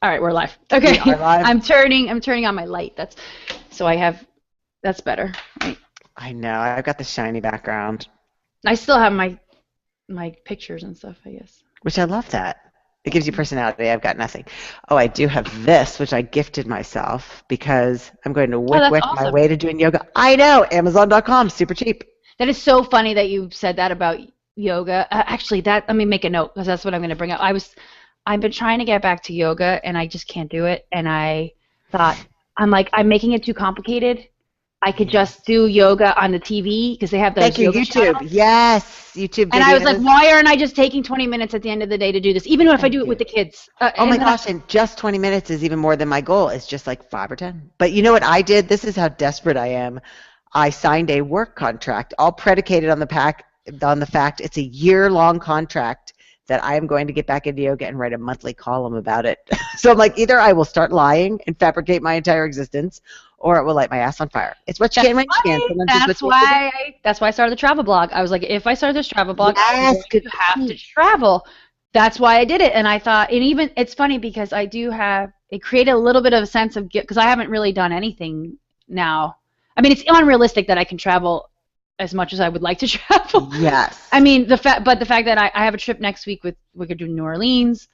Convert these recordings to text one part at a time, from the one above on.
All right, we're live. Okay. We are live. I'm turning on my light. That's better. Right. I know. I've got the shiny background, I still have my pictures and stuff, I guess. which I love that. It gives you personality. I've got nothing. Oh, I do have this, which I gifted myself because I'm going to that's WIC awesome. my way to doing yoga. I know. Amazon.com, super cheap. That is so funny that you said that about yoga. Actually, let me make a note because that's what I'm going to bring up. I've been trying to get back to yoga and I just can't do it. And I thought, I'm making it too complicated. I could just do yoga on the TV because they have those Thank you, yoga YouTube. channels. Yes, YouTube videos. And I was like, why aren't I just taking 20 minutes at the end of the day to do this, even if I do it with the kids? Oh my gosh, and just 20 minutes is even more than my goal. It's just like 5 or 10. But you know what I did? This is how desperate I am. I signed a work contract, all predicated on the fact it's a year-long contract that I am going to get back into yoga and write a monthly column about it. So I'm like, either I will start lying and fabricate my entire existence, or it will light my ass on fire. It's what you can when you can. That's why I started the travel blog. I was like, if I start this travel blog, yes, you have to travel. That's why I did it. And I thought, and even it's funny because I do have it created a little bit of a sense of guilt because I haven't really done anything now. I mean, it's unrealistic that I can travel as much as I would like to travel. Yes. I mean, the fact that I have a trip next week we're doing New Orleans.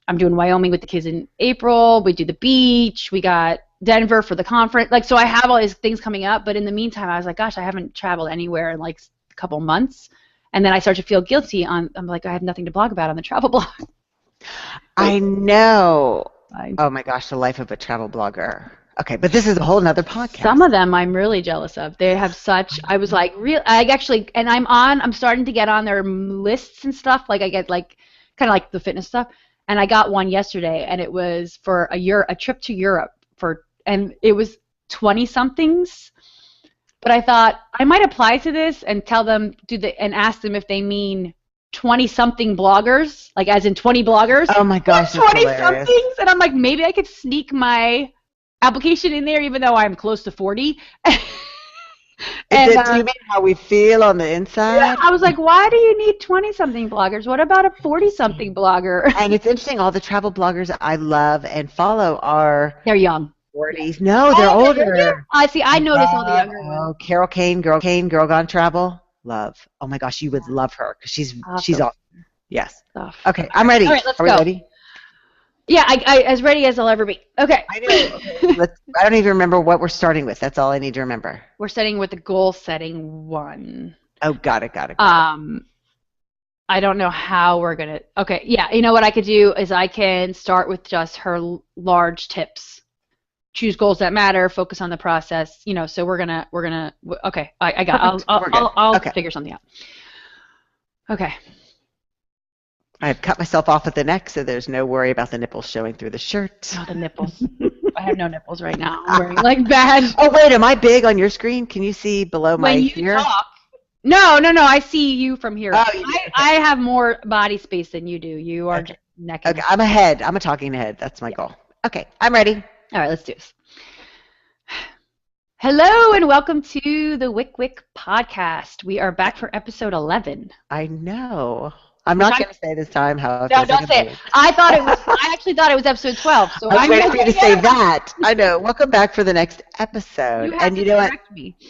I'm doing Wyoming with the kids in April. We do the beach. We got Denver for the conference. So I have all these things coming up. But in the meantime, I was like, gosh, I haven't traveled anywhere in a couple months. And then I start to feel guilty. I'm like, I have nothing to blog about on the travel blog. I know. Oh my gosh, the life of a travel blogger. Okay, but this is a whole nother podcast. Some of them I'm really jealous of. They have I was like, and I'm starting to get on their lists and stuff. I get kind of like the fitness stuff. And I got one yesterday, and it was for a trip to Europe and it was 20-somethings. But I thought I might apply to this and tell them and ask them if they mean 20-something bloggers, as in 20 bloggers. Oh my gosh, 20-somethings, and I'm like, maybe I could sneak my application in there, even though I'm close to 40. Do you mean how we feel on the inside? Yeah, I was like, why do you need 20-something bloggers? What about a 40-something blogger? And it's interesting, all the travel bloggers I love and follow they're young. 40s. No, they're older. I see. I noticed all the younger ones. Oh, Carol Kane, Girl Gone Travel. Love. Oh my gosh, you would love her because she's awesome. Yes. Okay, I'm ready. All right, let's go. Are we ready? Yeah, I as ready as I'll ever be. Okay. I know. Okay. I don't even remember what we're starting with. That's all I need to remember. We're starting with the goal setting one. Oh, got it. I don't know how we're going to. Okay, yeah. You know what I could do is I can start with just her large tips. Choose goals that matter, focus on the process, so we're going to okay, I got I'll figure something out. Okay. I've cut myself off at the neck, so there's no worry about the nipples showing through the shirt. Oh, the nipples. I have no nipples right now. I'm wearing badge. Oh, wait, am I big on your screen? Can you see below my ear? Talk. No, I see you from here. Oh, I have more body space than you do. You are just neck. Okay, I'm ahead. I'm a talking head. That's my goal. Okay, I'm ready. All right, let's do this. Hello and welcome to the WIC podcast. We are back for episode 11. I know. I'm not going to say this time how. No, don't say it. I actually thought it was episode 12. So I'm waiting for you to say that. I know. Welcome back for the next episode. And you know what?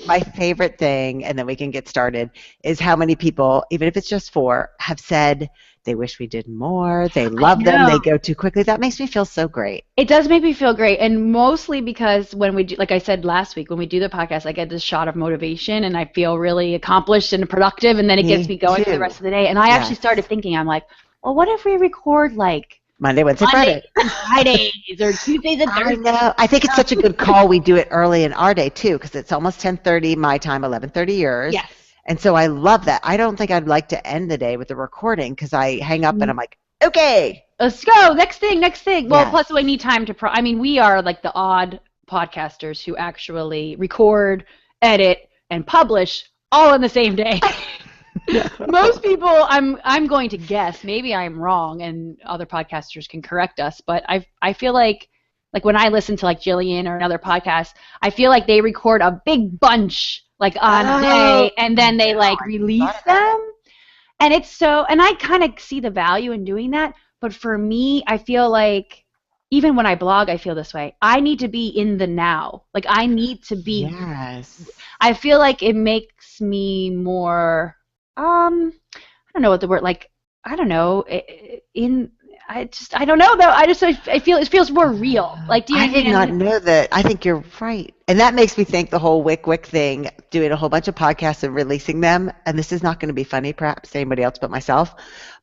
My favorite thing, and then we can get started, is how many people, even if it's just 4, have said they wish we did more. They love them. They go too quickly. That makes me feel so great. It does make me feel great, and mostly because when we do, like I said last week, when we do the podcast, I get this shot of motivation, and I feel really accomplished and productive, and then it gets me going for the rest of the day. And I actually started thinking, I'm like, well, what if we record Monday, Wednesday, Friday. Fridays or Tuesdays and Thursdays. I know. I think it's such a good call. We do it early in our day too, because it's almost 10:30 my time, 11:30 yours. Yes. And so I love that. I don't think I'd like to end the day with a recording because I hang up and I'm like, okay. Let's go. Next thing. Well, plus we need time to we are like the odd podcasters who actually record, edit, and publish all in the same day. Most people, I'm going to guess, maybe I'm wrong and other podcasters can correct us, but I feel like when I listen to Jillian or another podcast, I feel like they record a big bunch on a day and then they release them. And and I kind of see the value in doing that, but for me, I feel like even when I blog, I feel this way. I need to be in the now. Like I need to be. Yes. I feel like it makes me more. I don't know what the word like. I don't know. I don't know though. I feel it feels more real. Like do you I did not know that. I think you're right. And that makes me think the whole wycwyc thing, doing a whole bunch of podcasts and releasing them, and this is not going to be funny perhaps to anybody else but myself,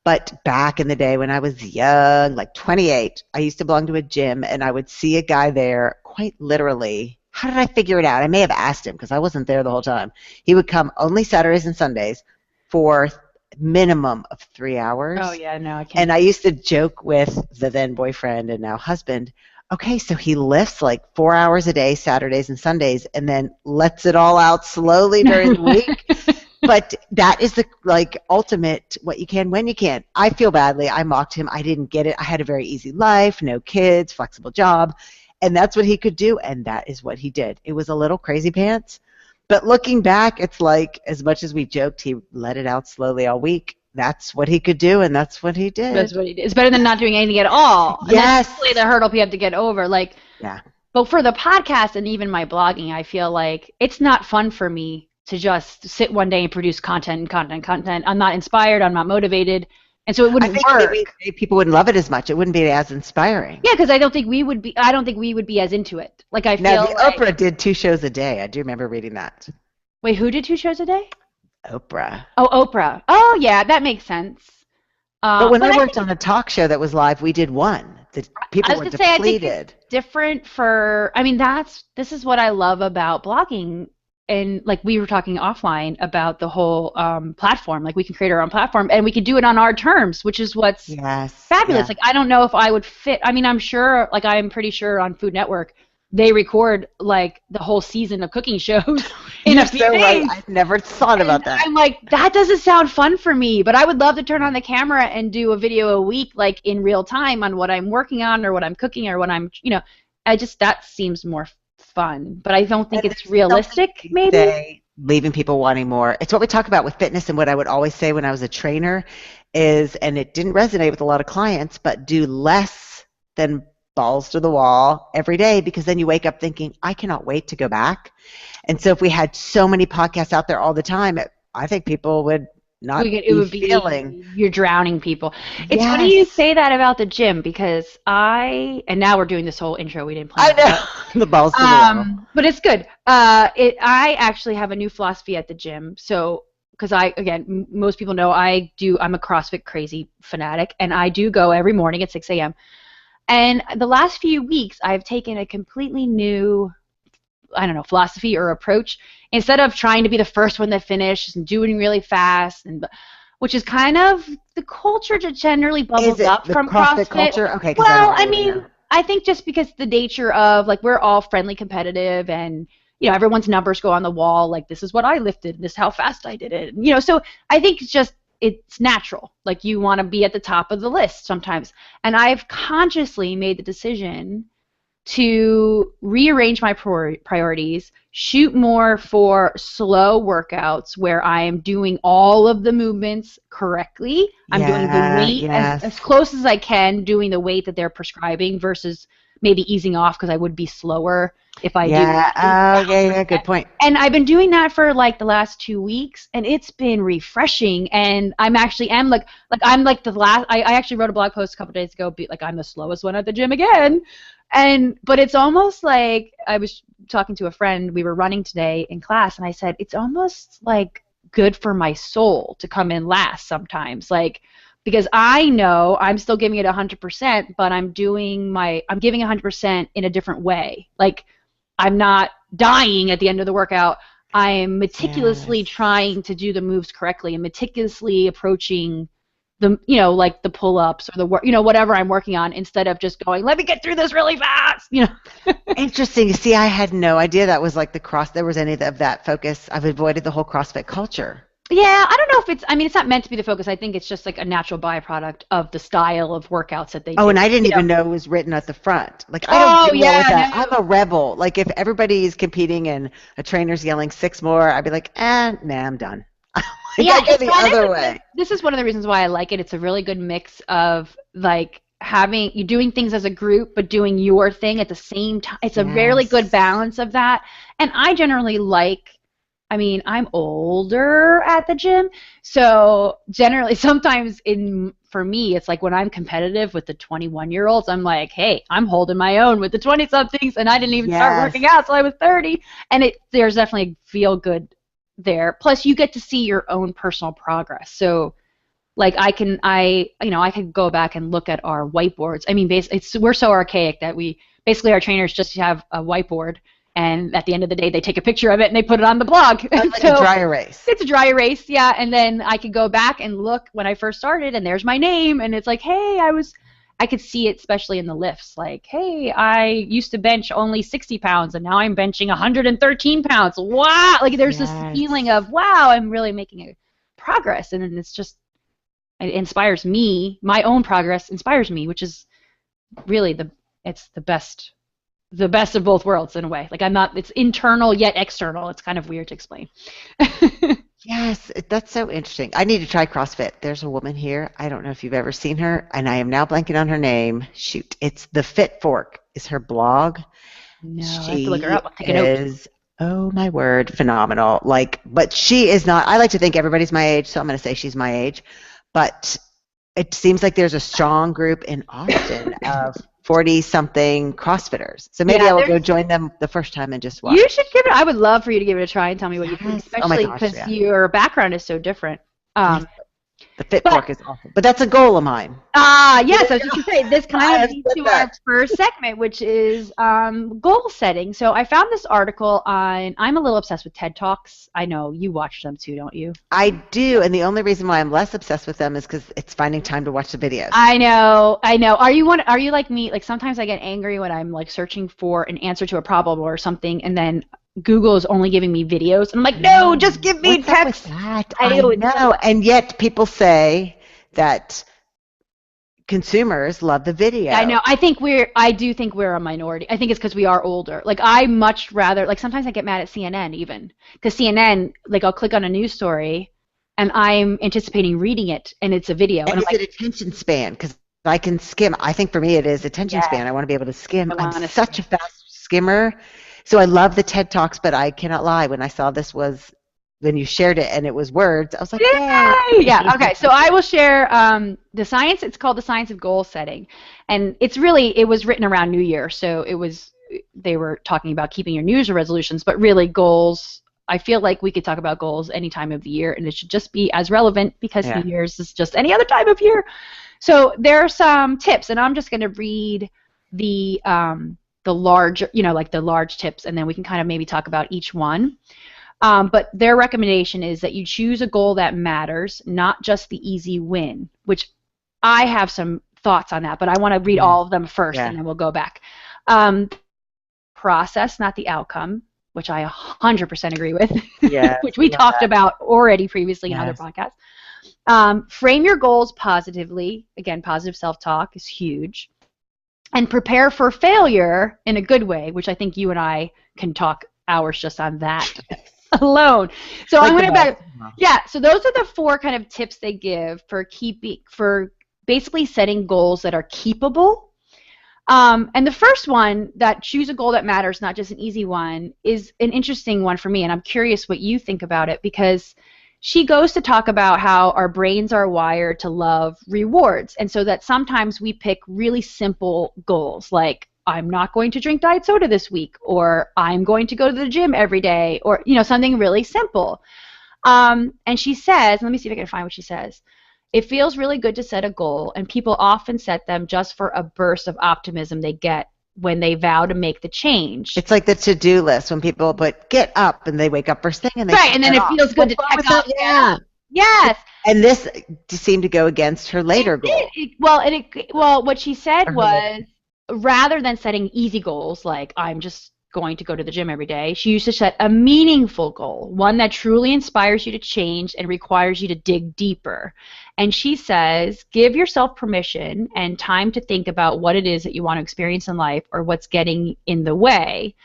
but back in the day when I was young, like 28, I used to belong to a gym and I would see a guy there quite literally. How did I figure it out? I may have asked him because I wasn't there the whole time. He would come only Saturdays and Sundays for minimum of 3 hours. Oh yeah, no, I can't. And I used to joke with the then boyfriend and now husband, okay, so he lifts like 4 hours a day, Saturdays and Sundays, and then lets it all out slowly during the week. But that is the like ultimate what you can when you can. I feel badly. I mocked him. I didn't get it. I had a very easy life, no kids, flexible job, and that's what he could do, and that is what he did. It was a little crazy pants. But looking back, it's like as much as we joked, he let it out slowly all week. That's what he could do, and that's what he did. That's what he did. It's better than not doing anything at all. Yes. And that's really the hurdle we have to get over. Like, yeah. But for the podcast and even my blogging, I feel like it's not fun for me to just sit one day and produce content. I'm not inspired. I'm not motivated. And so it wouldn't work. Maybe people wouldn't love it as much. It wouldn't be as inspiring. Yeah, because I don't think we would be as into it. Like I feel like Oprah did 2 shows a day. I do remember reading that. Wait, who did 2 shows a day? Oprah. Oh, Oprah. Oh, yeah, that makes sense. But when I worked on a talk show that was live, we did 1. The people were depleted. I think it's different for. I mean, this is what I love about blogging. And like we were talking offline about the whole platform, like we can create our own platform and we can do it on our terms, which is what's fabulous. Yeah. Like I don't know if I would fit. I mean, I'm pretty sure on Food Network they record like the whole season of cooking shows in a few days. Right. I've never thought about that. I'm like, that doesn't sound fun for me, but I would love to turn on the camera and do a video a week, like in real time on what I'm working on or what I'm cooking or what I'm, that seems more fun, but I don't think it's realistic, maybe. Leaving people wanting more. It's what we talk about with fitness and what I would always say when I was a trainer is, and it didn't resonate with a lot of clients, but do less than balls to the wall every day because then you wake up thinking, I cannot wait to go back. And so if we had so many podcasts out there all the time, I think people would not feeling. You're drowning people. It's funny you say that about the gym because and now we're doing this whole intro we didn't plan. I know. The balls to the wall. But it's good. I actually have a new philosophy at the gym. So because most people know I'm a CrossFit crazy fanatic and I do go every morning at 6 a.m. And the last few weeks I've taken a completely new philosophy or approach. Instead of trying to be the first one that finishes and doing really fast, which is kind of the culture that generally bubbles up from CrossFit culture? Okay. Well, I think just because the nature of like we're all friendly, competitive, and everyone's numbers go on the wall. Like this is what I lifted, this is how fast I did it. So I think it's natural. Like you want to be at the top of the list sometimes, and I've consciously made the decision to rearrange my priorities, shoot more for slow workouts where I am doing all of the movements correctly. I'm doing the weight as close as I can, doing the weight that they're prescribing versus maybe easing off because I would be slower if I do. Good point. And I've been doing that for like the last 2 weeks, and it's been refreshing. And I actually wrote a blog post a couple days ago, like I'm the slowest one at the gym again. But it's almost like I was talking to a friend. We were running today in class, and I said it's almost like good for my soul to come in last sometimes, like because I know I'm still giving it 100%, but I'm giving 100% in a different way. Like I'm not dying at the end of the workout. I am meticulously trying to do the moves correctly and meticulously approaching the like the pull-ups or the whatever I'm working on instead of just going, let me get through this really fast. Interesting. See, I had no idea that was like there was any of that focus. I've avoided the whole CrossFit culture. Yeah, I don't know if it's not meant to be the focus. I think it's just like a natural byproduct of the style of workouts that they do. Oh, and I didn't even know it was written at the front. Like I don't deal with that. No. I'm a rebel. Like if everybody is competing and a trainer's yelling 6 more, I'd be like, I'm done. I go the other way. This is one of the reasons why I like it. It's a really good mix of like you're doing things as a group, but doing your thing at the same time. It's a really good balance of that. And I generally I'm older at the gym, so generally sometimes for me, it's like when I'm competitive with the 21-year-olds, I'm like, hey, I'm holding my own with the 20-somethings, and I didn't even start working out till I was 30. And there's definitely feel good there. Plus, you get to see your own personal progress. So, like I could go back and look at our whiteboards. I mean, we're so archaic that our trainers just have a whiteboard. And at the end of the day, they take a picture of it and they put it on the blog. Like a dry erase. It's a dry erase, yeah. And then I could go back and look when I first started, and there's my name, and it's like, hey, I could see it, especially in the lifts. Like, hey, I used to bench only 60 pounds, and now I'm benching 113 pounds. Wow! Like, there's this feeling of, wow, I'm really making a progress, and then it inspires me. My own progress inspires me, which is really it's the best. The best of both worlds in a way. Like it's internal yet external. It's kind of weird to explain. Yes, that's so interesting. I need to try CrossFit. There's a woman here. I don't know if you've ever seen her, and I am now blanking on her name. Shoot, it's the Fit Fork is her blog. No, I have to look her up. I'll take a note. Oh my word, phenomenal. But she is not. I like to think everybody's my age, so I'm going to say she's my age. But it seems like there's a strong group in Austin of 40-something CrossFitters. So maybe I will go join them the first time and just watch. You should give it. I would love for you to give it a try and tell me what you think, especially because your background is so different. The Fit Fork is awesome. But that's a goal of mine. Yes, I was just going to say, this kind of leads to our first segment, which is goal setting. So I found this article I'm a little obsessed with TED Talks. I know you watch them too, don't you? I do, and the only reason why I'm less obsessed with them is because it's finding time to watch the videos. I know. Are you like me? Like sometimes I get angry when I'm like searching for an answer to a problem or something, and then Google is only giving me videos. And I'm like, no, just give me text. I know. And yet people say that consumers love the video. I know. I do think we're a minority. I think it's because we are older. Like I much rather, like sometimes I get mad at CNN even. Because CNN, like I'll click on a news story and I'm anticipating reading it and it's a video. And it's an attention span because I can skim. I think for me it is attention span. I want to be able to skim. I'm such a fast skimmer. So I love the TED Talks, but I cannot lie. When I saw this was when you shared it and it was words, I was like, yay! Yeah, okay. So I will share the science. It's called The Science of Goal Setting. And it was written around New Year. So they were talking about keeping your New Year's resolutions, but really goals. I feel like we could talk about goals any time of the year, and it should just be as relevant because New Year's is just any other time of year. So there are some tips, and I'm just going to read the large, like the large tips, and then we can kind of maybe talk about each one. But their recommendation is that you choose a goal that matters, not just the easy win, which I have some thoughts on that, but I want to read all of them first, and then we'll go back. Process, not the outcome, which I 100% agree with, which we talked about already previously in other podcasts. Frame your goals positively. Again, positive self-talk is huge. And prepare for failure in a good way, which I think you and I can talk hours just on that alone. So I'm going to so those are the 4 kind of tips they give for basically setting goals that are keepable. And the first one, that choose a goal that matters, not just an easy one, is an interesting one for me, and I'm curious what you think about it, because she goes to talk about how our brains are wired to love rewards, and so that sometimes we pick really simple goals, like I'm not going to drink diet soda this week, or I'm going to go to the gym every day, or something really simple. And she says, let me see if I can find what she says. It feels really good to set a goal, and people often set them just for a burst of optimism they get when they vow to make the change. It's like the to-do list when people put get up and they wake up first thing and they and then it feels good to check off. Yes. And this seemed to go against her later goal. Well, what she said was, rather than setting easy goals like I'm just going to go to the gym every day, she used to set a meaningful goal, one that truly inspires you to change and requires you to dig deeper. And she says, give yourself permission and time to think about what it is that you want to experience in life or what's getting in the way.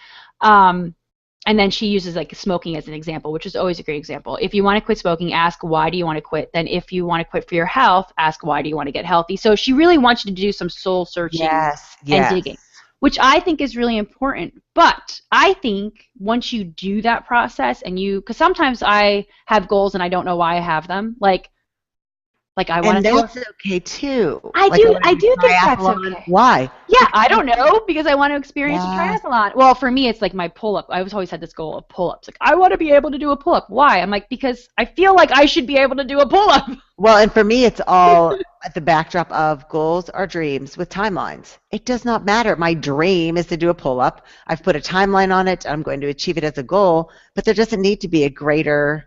and then she uses like smoking as an example, which is always a great example. If you want to quit smoking, ask why do you want to quit. Then if you want to quit for your health, ask why do you want to get healthy. So she really wants you to do some soul searching and digging, which I think is really important. But I think once you do that process and because sometimes I have goals and I don't know why I have them. Like I want to. And that's okay too. I do think that's okay. Why? Yeah, I don't know, because I want to experience a triathlon. Well, for me, it's like my pull-up. I always had this goal of pull-ups. Like, I want to be able to do a pull-up. Why? I'm like, because I feel like I should be able to do a pull-up. Well, and for me, it's all at the backdrop of goals are dreams with timelines. It does not matter. My dream is to do a pull-up. I've put a timeline on it. I'm going to achieve it as a goal, but there doesn't need to be a greater.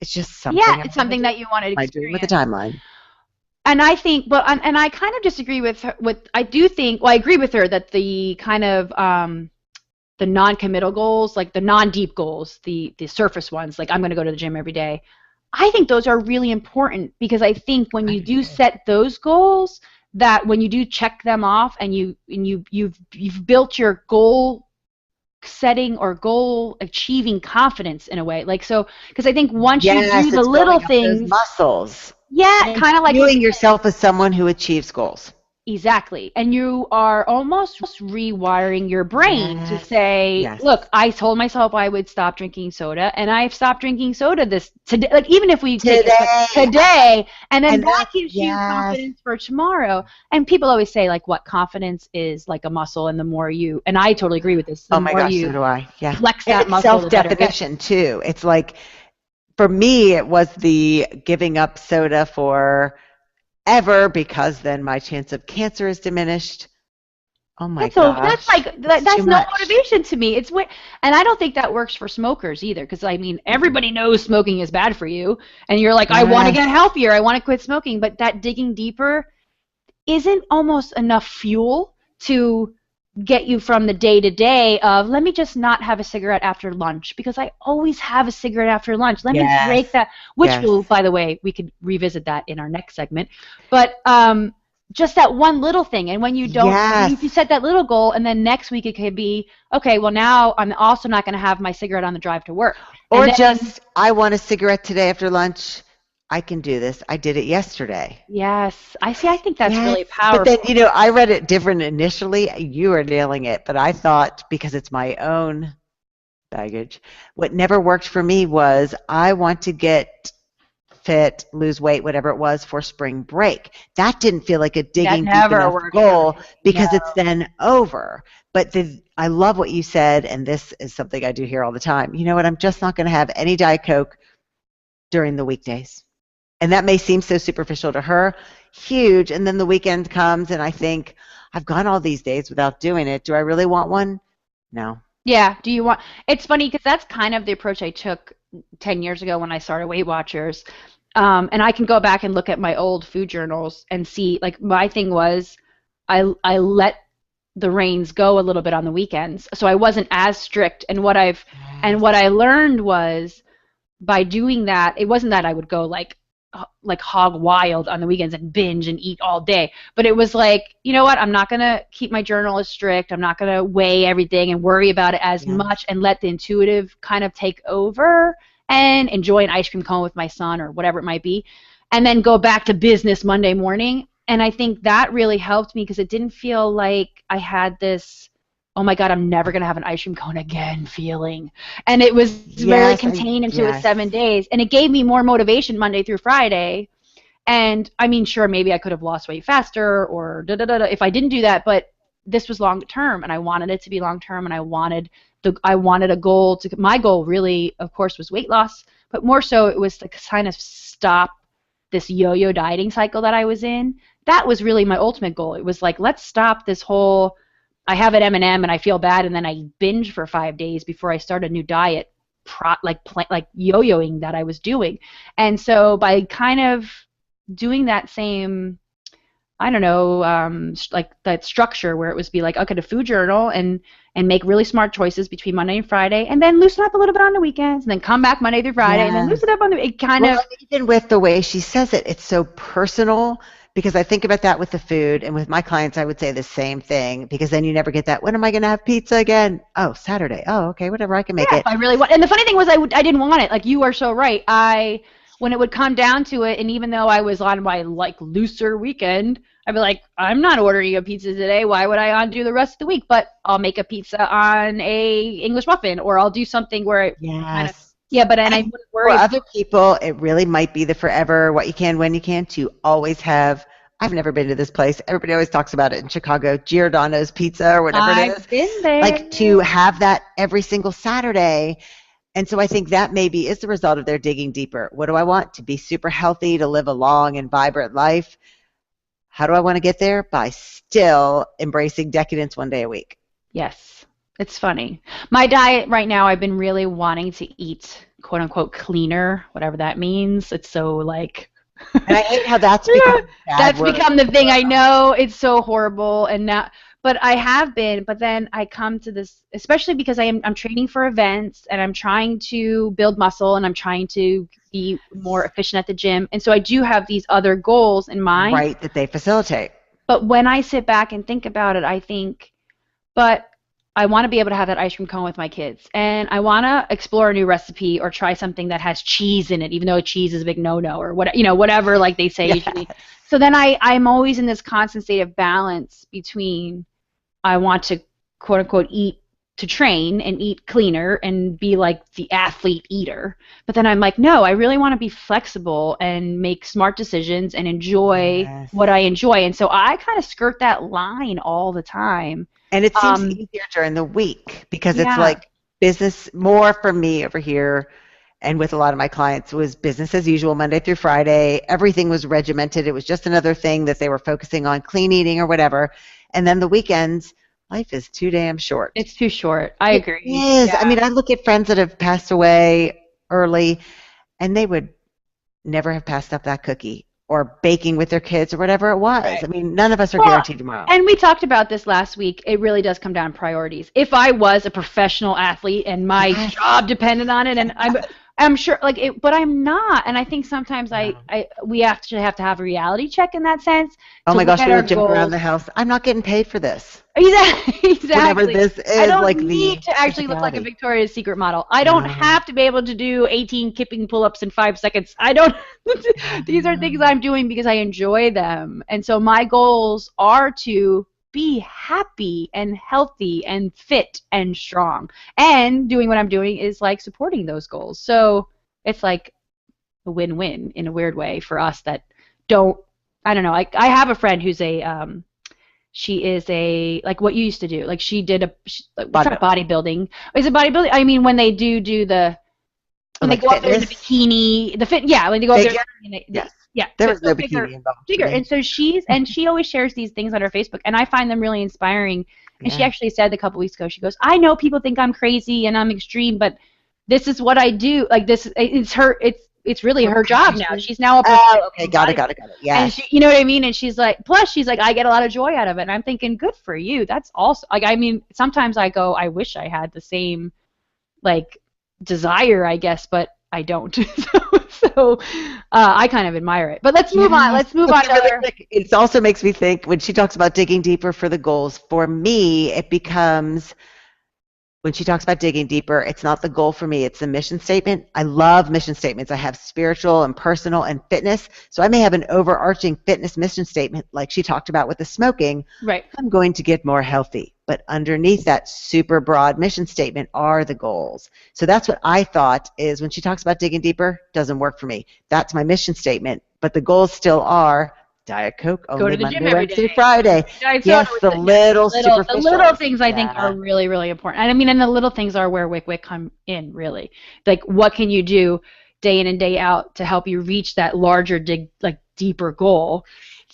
It's just something. Yeah, it's something that you want to experience. With a timeline. And I think, and I kind of disagree with her. I agree with her that the kind of the non-committal goals, like the non-deep goals, the surface ones, like I'm going to go to the gym every day. I think those are really important, because I think when you do set those goals, that when you do check them off and you've built your goal setting or goal achieving confidence in a way, like, so, because I think once you do the little things, muscles, kind of like viewing yourself as someone who achieves goals. Exactly. And you are almost rewiring your brain to say, look, I told myself I would stop drinking soda, and I've stopped drinking soda today. Like, even if we take it today, and then that gives you confidence for tomorrow. And people always say, like, what confidence is like a muscle, and the more you, and I totally agree with this. The more you so do I. Yeah. Flex that and muscle. Self-definition too. It's like, for me, it was the giving up soda for ever, because then my chance of cancer is diminished. Oh my gosh. That's no motivation to me. And I don't think that works for smokers either, because I mean, everybody knows smoking is bad for you, and you're like, I want to get healthier, I want to quit smoking, but that digging deeper isn't almost enough fuel to get you from the day-to-day of, let me just not have a cigarette after lunch, because I always have a cigarette after lunch. Let me break that, which will, by the way, we could revisit that in our next segment. But just that one little thing, and when you don't, if you set that little goal, and then next week it could be, okay, well, now I'm also not going to have my cigarette on the drive to work. Or I want a cigarette today after lunch. I can do this. I did it yesterday. Yes. I think that's really powerful. But then, I read it different initially. You are nailing it. But I thought, because it's my own baggage, what never worked for me was, I want to get fit, lose weight, whatever it was, for spring break. That didn't feel like a digging deep enough goal, because it's then over. But I love what you said, and this is something I do hear all the time. You know what? I'm just not going to have any Diet Coke during the weekdays. And that may seem so superficial to her, huge, and then the weekend comes, and I think, I've gone all these days without doing it. Do I really want one? No. Yeah, it's funny, because that's kind of the approach I took 10 years ago when I started Weight Watchers, and I can go back and look at my old food journals and see, like, my thing was, I let the reins go a little bit on the weekends, so I wasn't as strict, and what I learned was, by doing that, it wasn't that I would go like hog wild on the weekends and binge and eat all day, but it was like, you know what, I'm not going to keep my journal as strict, I'm not going to weigh everything and worry about it as much, and let the intuitive kind of take over and enjoy an ice cream cone with my son or whatever it might be, and then go back to business Monday morning. And I think that really helped me, because it didn't feel like I had this, oh my God, I'm never going to have an ice cream cone again feeling. And it was very contained into a 7 days. And it gave me more motivation Monday through Friday. And I mean, sure, maybe I could have lost weight faster or if I didn't do that, but this was long term, and I wanted it to be long term, and I wanted a goal my goal really, of course, was weight loss, but more so it was to kind of stop this yo-yo dieting cycle that I was in. That was really my ultimate goal. It was like, let's stop this whole, I have an M&M and I feel bad, and then I binge for 5 days before I start a new diet, like yo-yoing that I was doing. And so by kind of doing that same, I don't know, like that structure where it was be like, okay, a food journal and make really smart choices between Monday and Friday, and then loosen up a little bit on the weekends, and then come back Monday through Friday, and then loosen up on the, it kind of. Even with the way she says it, it's so personal, because I think about that with the food, and with my clients, I would say the same thing, because then you never get that, when am I going to have pizza again? Oh, Saturday. Oh, okay, whatever, I can make it. I really want, and the funny thing was I didn't want it. Like, you are so right. When it would come down to it, and even though I was on my like looser weekend, I'd be like, I'm not ordering a pizza today. Why would I undo the rest of the week? But I'll make a pizza on a English muffin, or I'll do something where it kind of, yeah, but and I wouldn't worry. For other people, it really might be the forever, what you can, when you can, to always have. I've never been to this place. Everybody always talks about it in Chicago, Giordano's Pizza or whatever it is. I've been there. Like, to have that every single Saturday. And so I think that maybe is the result of their digging deeper. What do I want? To be super healthy, to live a long and vibrant life. How do I want to get there? By still embracing decadence one day a week. Yes. It's funny. My diet right now, I've been really wanting to eat, quote unquote, cleaner, whatever that means. It's so like... And I hate how that's become become the thing. I know, it's so horrible, and now, but I have been. But then I come to this, especially because I'm training for events, and I'm trying to build muscle, and I'm trying to be more efficient at the gym, and so I do have these other goals in mind. Right, that they facilitate. But when I sit back and think about it, I think, but I want to be able to have that ice cream cone with my kids, and I want to explore a new recipe or try something that has cheese in it, even though cheese is a big no-no, or what, whatever, like they say usually. So then I'm always in this constant state of balance between I want to quote unquote eat to train and eat cleaner and be like the athlete eater, but then I'm like, no, I really want to be flexible and make smart decisions and enjoy what I enjoy, and so I kind of skirt that line all the time. And it seems easier during the week, because it's like business, more for me over here and with a lot of my clients, was business as usual, Monday through Friday. Everything was regimented. It was just another thing that they were focusing on, clean eating or whatever. And then the weekends, life is too damn short. It's too short. I agree. It is. Yeah. I mean, I look at friends that have passed away early, and they would never have passed up that cookie, or baking with their kids, or whatever it was. Right. I mean, none of us are guaranteed tomorrow. And we talked about this last week. It really does come down to priorities. If I was a professional athlete and my job depended on it, and I'm sure, like, but I'm not. And I think sometimes we actually have to have a reality check in that sense. Oh my gosh, we were jumping around the house. I'm not getting paid for this. Exactly. Whatever this is, I don't like need to actually look like a Victoria's Secret model. I don't have to be able to do 18 kipping pull-ups in 5 seconds. I don't. These are things I'm doing because I enjoy them. And so my goals are to be happy and healthy and fit and strong. And doing what I'm doing is like supporting those goals. So it's like a win-win in a weird way for us that don't, I don't know. I have a friend who's she is like what you used to do. Like she did bodybuilding. Is it bodybuilding? I mean, when they do the, when they go up there in the bikini, when they go up there. Yes. Yeah, there was no bikini involved. Bigger. And so she always shares these things on her Facebook, and I find them really inspiring. And she actually said a couple weeks ago, she goes, I know people think I'm crazy and I'm extreme, but this is what I do. Like this, it's really her job now. She's now a okay, got it. Yeah. And you know what I mean? And she's like, I get a lot of joy out of it. And I'm thinking, good for you. That's also, like, I mean, sometimes I go, I wish I had the same, like, desire, I guess, but I don't. So I kind of admire it. But let's move on. Let's move on. Really quick, it also makes me think, when she talks about digging deeper for the goals, for me, it becomes, when she talks about digging deeper, it's not the goal for me, it's the mission statement. I love mission statements. I have spiritual and personal and fitness. So I may have an overarching fitness mission statement, like she talked about with the smoking. Right. I'm going to get more healthy. But underneath that super broad mission statement are the goals. So that's what I thought is, when she talks about digging deeper, doesn't work for me. That's my mission statement. But the goals still are Diet Coke only Monday, Wednesday, Friday. Yes, the little things I think are really, really important. And I mean, and the little things are where WIC come in, really. Like, what can you do day in and day out to help you reach that larger, deeper goal?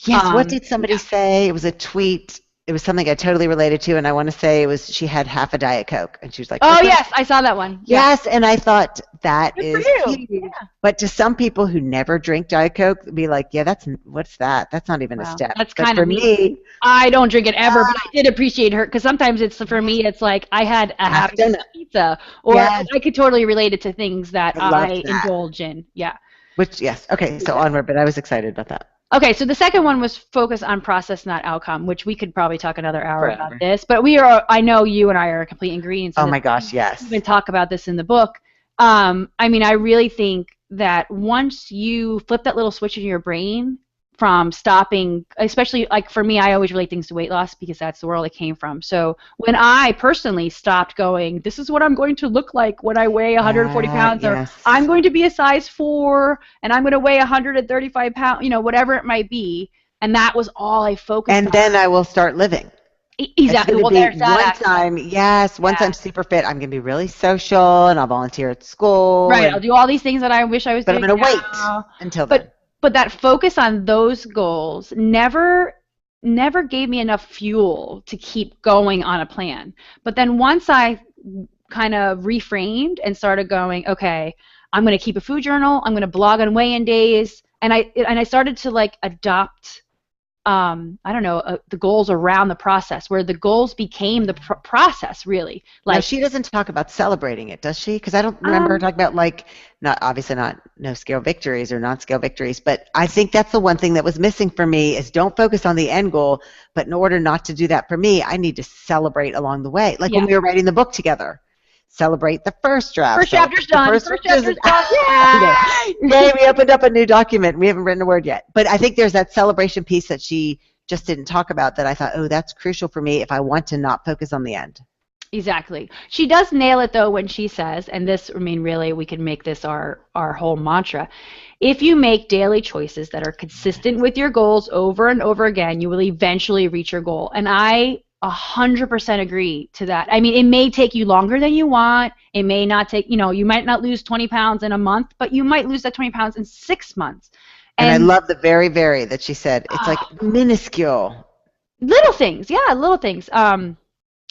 Yes, what did somebody say? It was a tweet. It was something I totally related to, and I want to say it was, she had half a Diet Coke, and she was like, oh, yes, I saw that one. Yes, and I thought that is huge. Yeah. But to some people who never drink Diet Coke, be like, yeah, what's that? That's not even a step. That's kind of me. I don't drink it ever, but I did appreciate her, because sometimes for me, it's like I had a half a pizza, or I could totally relate it to things that I indulge in. Yeah. Which, yes. Okay, so onward, but I was excited about that. Okay, so the second one was focus on process, not outcome, which we could probably talk another hour Forever. about this. But I know you and I are complete ingredients. Oh my gosh, yes. We even talk about this in the book. I mean, I really think that once you flip that little switch in your brain from stopping, especially like for me, I always relate things to weight loss because that's the world I came from. So when I personally stopped going, this is what I'm going to look like when I weigh 140 pounds, Yes. or I'm going to be a size 4 and I'm going to weigh 135 pounds, you know, whatever it might be. And that was all I focused on. And then I will start living. Exactly. Well, there's that. Once I'm super fit, I'm going to be really social and I'll volunteer at school. Right. I'll do all these things that I wish I was doing. But I'm going to wait until then. But that focus on those goals never gave me enough fuel to keep going on a plan. But then once I kind of reframed and started going, okay, I'm going to keep a food journal. I'm going to blog on weigh-in days. And I started to like adopt the goals around the process, where the goals became the process, really. Like, now, she doesn't talk about celebrating it, does she? Because I don't remember her talking about, like, not no scale victories or non-scale victories, but I think that's the one thing that was missing for me is don't focus on the end goal, but in order not to do that for me, I need to celebrate along the way. Like when we were writing the book together. Celebrate the first draft. First chapter's done. First chapter's done. Yay, we opened up a new document. We haven't written a word yet. But I think there's that celebration piece that she just didn't talk about that I thought, oh, that's crucial for me if I want to not focus on the end. Exactly. She does nail it, though, when she says, and this, I mean, really, we can make this our whole mantra. If you make daily choices that are consistent with your goals over and over again, you will eventually reach your goal. And I 100% agree to that. I mean, it may take you longer than you want. It may not take, you might not lose 20 pounds in a month, but you might lose that 20 pounds in 6 months. And I love the very, very that she said. It's like minuscule. Little things. Yeah, little things. And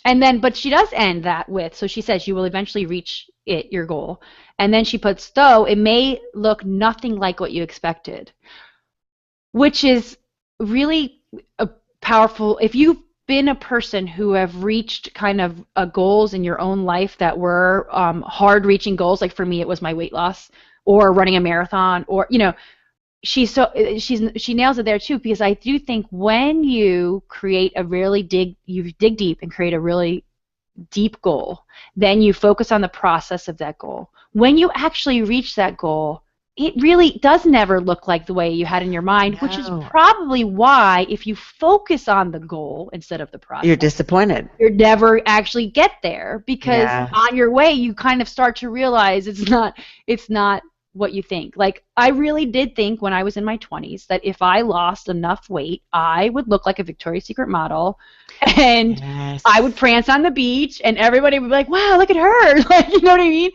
then, but she does end that with, so she says you will eventually reach your goal. And then she puts, though, it may look nothing like what you expected, which is really a powerful, if you've been a person who have reached kind of goals in your own life that were hard reaching goals, like for me it was my weight loss or running a marathon, or she nails it there too, because I do think when you create you dig deep and create a really deep goal, then you focus on the process of that goal. When you actually reach that goal, it really does never look like the way you had in your mind, which is probably why if you focus on the goal instead of the process, you're disappointed. You never actually get there, because on your way you kind of start to realize it's not what you think. Like, I really did think when I was in my 20s that if I lost enough weight, I would look like a Victoria's Secret model, and I would prance on the beach and everybody would be like, wow, look at her. Like, you know what I mean?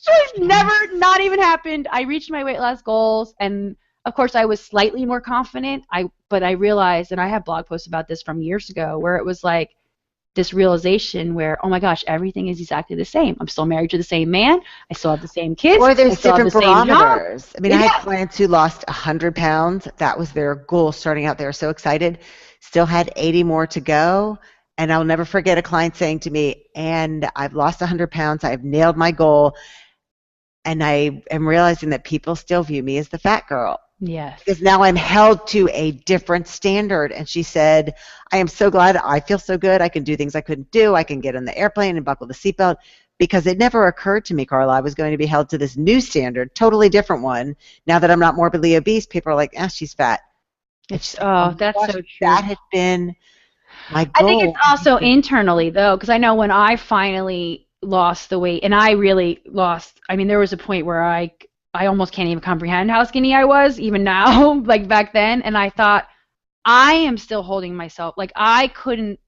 It's not even happened. I reached my weight loss goals, and of course I was slightly more confident. But I realized, and I have blog posts about this from years ago, where it was like this realization where, oh my gosh, everything is exactly the same. I'm still married to the same man. I still have the same kids. Or there's different barometers. I mean, I had clients who lost 100 pounds. That was their goal starting out. They were so excited. Still had 80 more to go. And I'll never forget a client saying to me, and I've lost 100 pounds. I've nailed my goal. And I am realizing that people still view me as the fat girl. Yes. Because now I'm held to a different standard. And she said, I am so glad. I feel so good. I can do things I couldn't do. I can get on the airplane and buckle the seatbelt. Because it never occurred to me, Carla, I was going to be held to this new standard, totally different one. Now that I'm not morbidly obese, people are like, she's fat. That's so true. That had been my goal. I think it's also internally, though, because I know when I finally lost the weight, and I really lost, I mean, there was a point where I almost can't even comprehend how skinny I was, even now, like back then, and I thought, I am still holding myself, like I couldn't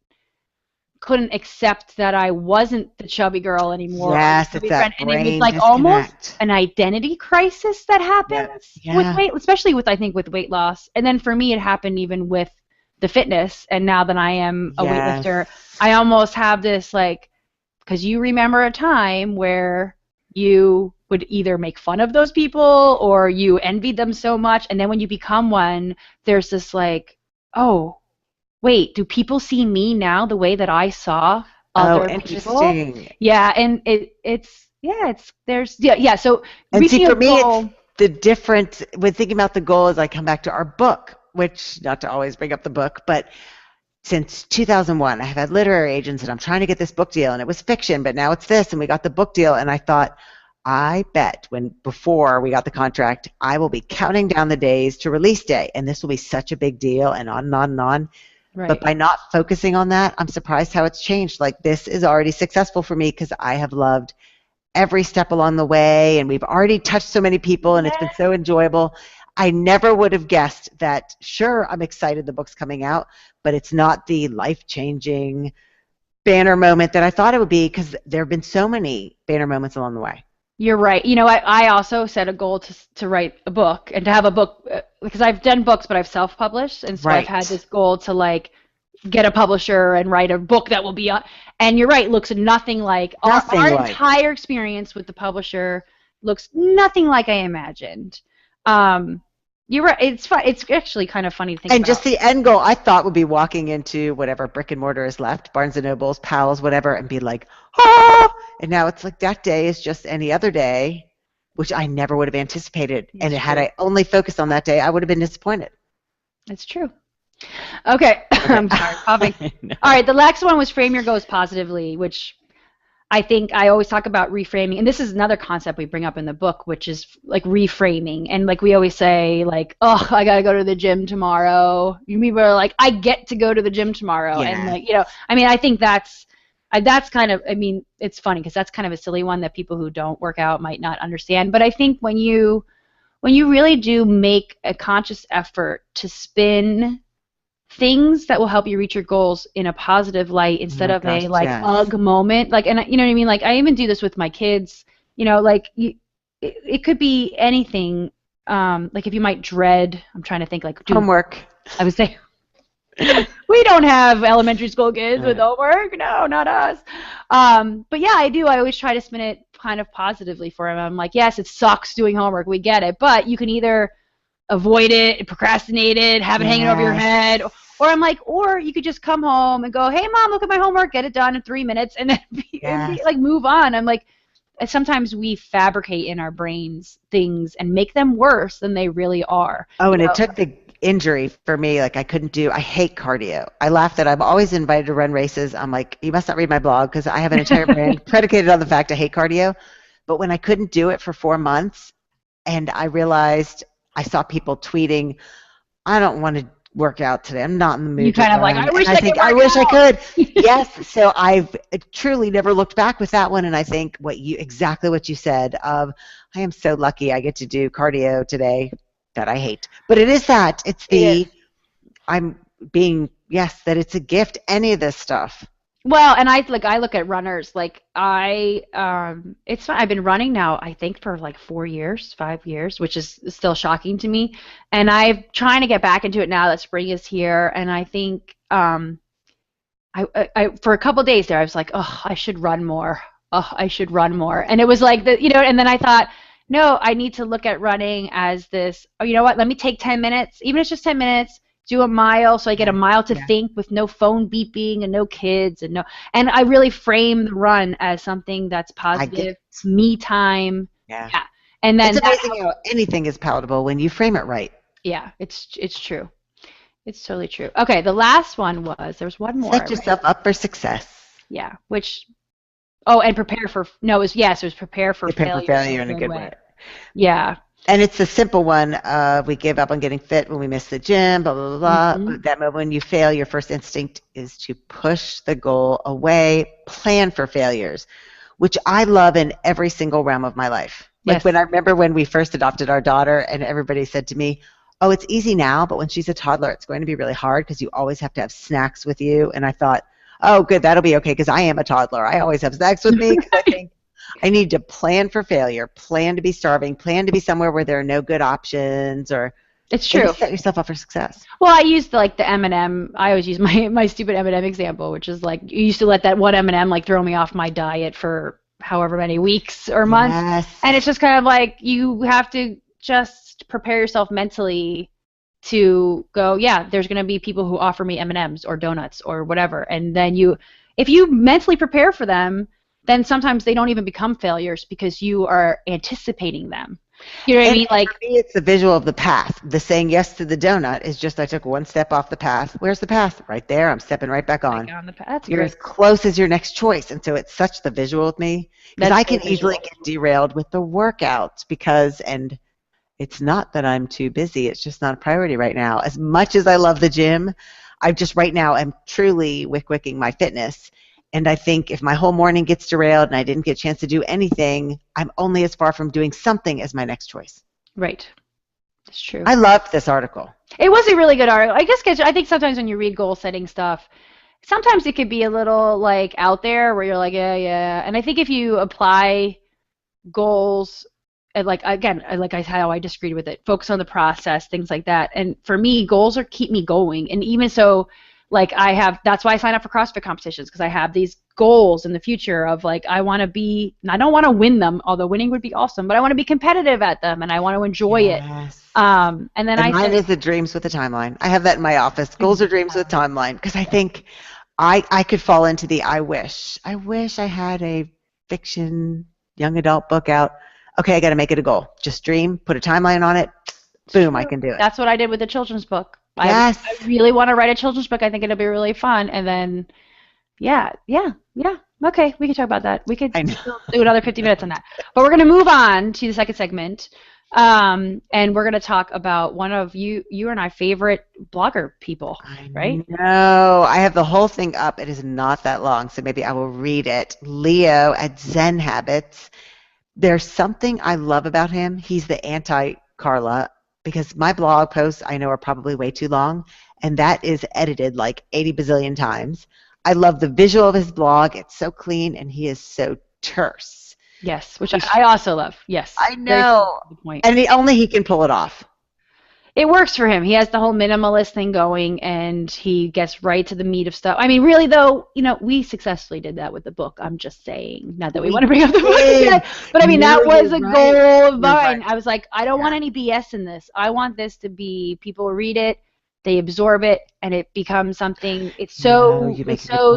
accept that I wasn't the chubby girl anymore. Yes, it's that and it's like almost an identity crisis that happens with weight, especially with, I think, with weight loss. And then for me, it happened even with the fitness, and now that I am a weightlifter, I almost have this, like, because you remember a time where you would either make fun of those people or you envied them so much, and then when you become one, there's this like, oh, wait, do people see me now the way that I saw other interesting. people? Yeah, and So and see, for me, the difference when thinking about the goal is I come back to our book, which, not to always bring up the book, but since 2001, I have had literary agents and I'm trying to get this book deal, and it was fiction, but now it's this, and we got the book deal, and I thought, I bet before we got the contract, I will be counting down the days to release day, and this will be such a big deal, and on and on and on. Right. But by not focusing on that, I'm surprised how it's changed. Like, this is already successful for me because I have loved every step along the way, and we've already touched so many people, and it's been so enjoyable. I never would have guessed that, sure, I'm excited the book's coming out, but it's not the life-changing banner moment that I thought it would be, because there have been so many banner moments along the way. You're right. You know, I also set a goal to write a book and to have a book, because I've done books, but I've self-published, and so I've had this goal to, like, get a publisher and write a book that will be on. And you're right, looks nothing like our entire experience with the publisher looks nothing like I imagined. You're right. It's fun. It's actually kind of funny to think about. And just the end goal, I thought, would be walking into whatever brick and mortar is left, Barnes and Nobles, Powell's, whatever, and be like, ah! And now it's like that day is just any other day, which I never would have anticipated. And had I only focused on that day, I would have been disappointed. It's true. Okay. I'm sorry, coughing. All right. The next one was frame your goals positively, which I think I always talk about reframing. And this is another concept we bring up in the book, which is like reframing. And like we always say, like, oh, I got to go to the gym tomorrow. People are like, I get to go to the gym tomorrow. Yeah. And like, you know, I mean, I think that's kind of, I mean, it's funny because that's kind of a silly one that people who don't work out might not understand. But I think when you really do make a conscious effort to spin things that will help you reach your goals in a positive light instead of a like ugh moment, like, and you know what I mean, like I even do this with my kids, you know, like it could be anything, like if you might dread, I'm trying to think, like homework. I would say we don't have elementary school kids with homework, no, not us, but yeah, I always try to spin it kind of positively for them. I'm like, yes, it sucks doing homework, we get it, but you can either avoid it, procrastinate it, have it hanging over your head, or I'm like, or you could just come home and go, hey mom, look at my homework, get it done in 3 minutes, and then like move on. I'm like, sometimes we fabricate in our brains things and make them worse than they really are. Oh, and it took the injury for me. Like I hate cardio. I laugh that I'm always invited to run races. I'm like, you must not read my blog because I have an entire brand predicated on the fact I hate cardio. But when I couldn't do it for 4 months, and I realized, I saw people tweeting, I don't want to work out today. I'm not in the mood. You kind of like, I wish I could. Yes. So I've truly never looked back with that one. And I think exactly what you said of, I am so lucky I get to do cardio today that I hate. But it is that. It's that it's a gift, any of this stuff. Well, and I look at runners, like it's fun. I've been running now, I think, for like 5 years, which is still shocking to me. And I'm trying to get back into it now that spring is here. And I think I for a couple of days there, I was like, oh, I should run more. Oh, I should run more. And it was like and then I thought, no, I need to look at running as this, oh, you know what? Let me take 10 minutes, even if it's just 10 minutes. Do a mile, so I get a mile to think with no phone beeping and no kids and I really frame the run as something that's positive, me time. Yeah. And then it's amazing how anything is palatable when you frame it right. Yeah, it's true. It's totally true. Okay, the last one there was one more. Set yourself up for success. Yeah, and prepare for it was prepare for failure in a good way. Yeah. And it's the simple one. We gave up on getting fit when we missed the gym, blah, blah, blah, blah. Mm-hmm. That moment when you fail, your first instinct is to push the goal away, plan for failures, which I love in every single realm of my life. Like when I remember when we first adopted our daughter and everybody said to me, oh, it's easy now, but when she's a toddler, it's going to be really hard because you always have to have snacks with you. And I thought, oh, good, that'll be okay because I am a toddler. I always have snacks with me because I think I need to plan for failure, plan to be starving, plan to be somewhere where there are no good options, or it's true. Set yourself up for success. Well, I used the M&M. I always use my stupid M&M example, which is like you used to let that one M&M like throw me off my diet for however many weeks or months, and it's just kind of like you have to just prepare yourself mentally to go. Yeah, there's going to be people who offer me M&Ms or donuts or whatever, and then if you mentally prepare for them, then sometimes they don't even become failures because you are anticipating them. You know what I And mean? Like, for me, it's the visual of the path. The saying yes to the donut is just I took one step off the path. Where's the path? Right there. I'm stepping right back on. on the path. That's You're great. as close as your next choice. And so it's such the visual with me. Because That's I can so visual. easily get derailed with the workouts because, and it's not that I'm too busy. It's just not a priority right now. As much as I love the gym, I just right now am truly wycwycing my fitness. And I think if my whole morning gets derailed and I didn't get a chance to do anything, I'm only as far from doing something as my next choice. Right. That's true. I loved this article. It was a really good article. I guess 'cause I think sometimes when you read goal setting stuff, sometimes it could be a little like out there where you're like, yeah, yeah. And I think if you apply goals, and like again, like how I disagreed with it, focus on the process, things like that. And for me, goals keep me going. And even so, like that's why I sign up for CrossFit competitions, because I have these goals in the future of like I want to be, and I don't want to win them, although winning would be awesome, but I want to be competitive at them and I want to enjoy it. And then mine is the dreams with a timeline. I have that in my office. Goals are dreams with timeline, because I think I could fall into the I wish I had a fiction young adult book out. Okay, I got to make it a goal. Just dream, put a timeline on it. Boom, I can do it. That's what I did with the children's book. Yes. I really want to write a children's book. I think it'll be really fun. And then, yeah. Okay, we can talk about that. We could still do another 50 minutes on that. But we're going to move on to the second segment. And we're going to talk about one of you and I favorite blogger people, right? No, I have the whole thing up. It is not that long, so maybe I will read it. Leo at Zen Habits. There's something I love about him. He's the anti-Carla, because my blog posts I know are probably way too long, and that is edited like 80 bazillion times. I love the visual of his blog. It's so clean, and he is so terse. Yes, which I also love. Yes. I know. And only he can pull it off. It works for him. He has the whole minimalist thing going, and he gets right to the meat of stuff. I mean, really, though, we successfully did that with the book. I'm just saying. Not that we want to bring up the book again, but I mean, that was a goal of mine. I was like, I don't want any BS in this. I want this to be, people read it, they absorb it, and it becomes something. It's so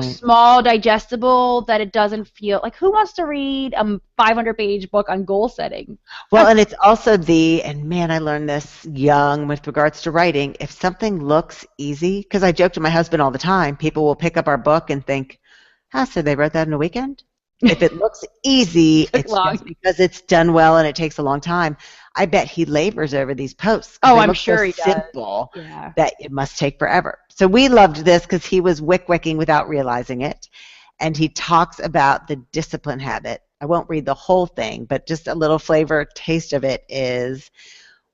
small, digestible that it doesn't feel like, who wants to read a 500-page book on goal setting? Well, and it's also and man, I learned this young with regards to writing. If something looks easy, because I joke to my husband all the time, people will pick up our book and think, so they wrote that in a weekend? If it looks easy, it's just because it's done well and it takes a long time. I bet he labors over these posts. Oh, I'm sure he does. Simple that it must take forever. So we loved this because he was wycwycing without realizing it, and he talks about the discipline habit. I won't read the whole thing, but just a little flavor taste of it is,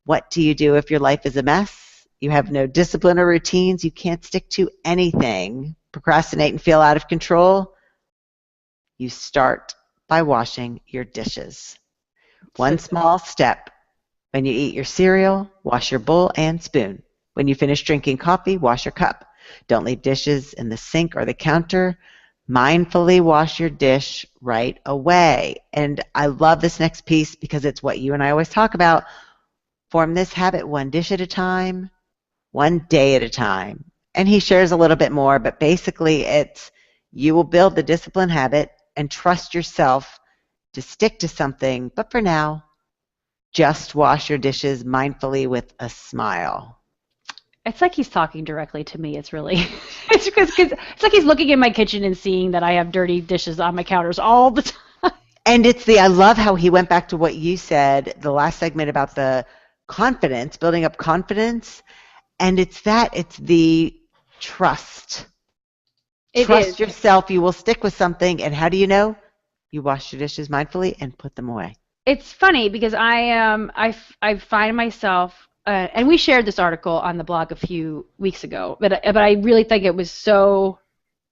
what do you do if your life is a mess? You have no discipline or routines. You can't stick to anything. Procrastinate and feel out of control. You start by washing your dishes. One small step. When you eat your cereal, wash your bowl and spoon. When you finish drinking coffee, wash your cup. Don't leave dishes in the sink or the counter. Mindfully wash your dish right away. And I love this next piece because it's what you and I always talk about. Form this habit one dish at a time, one day at a time. And he shares a little bit more, but basically it's, you will build the discipline habit and trust yourself to stick to something, but for now, just wash your dishes mindfully with a smile. It's like he's talking directly to me. It's really, it's like he's looking in my kitchen and seeing that I have dirty dishes on my counters all the time. And I love how he went back to what you said, the last segment about the confidence, building up confidence. And it's the trust. Trust yourself. You will stick with something. And how do you know? You wash your dishes mindfully and put them away. It's funny because I find myself, and we shared this article on the blog a few weeks ago, but I really think it was so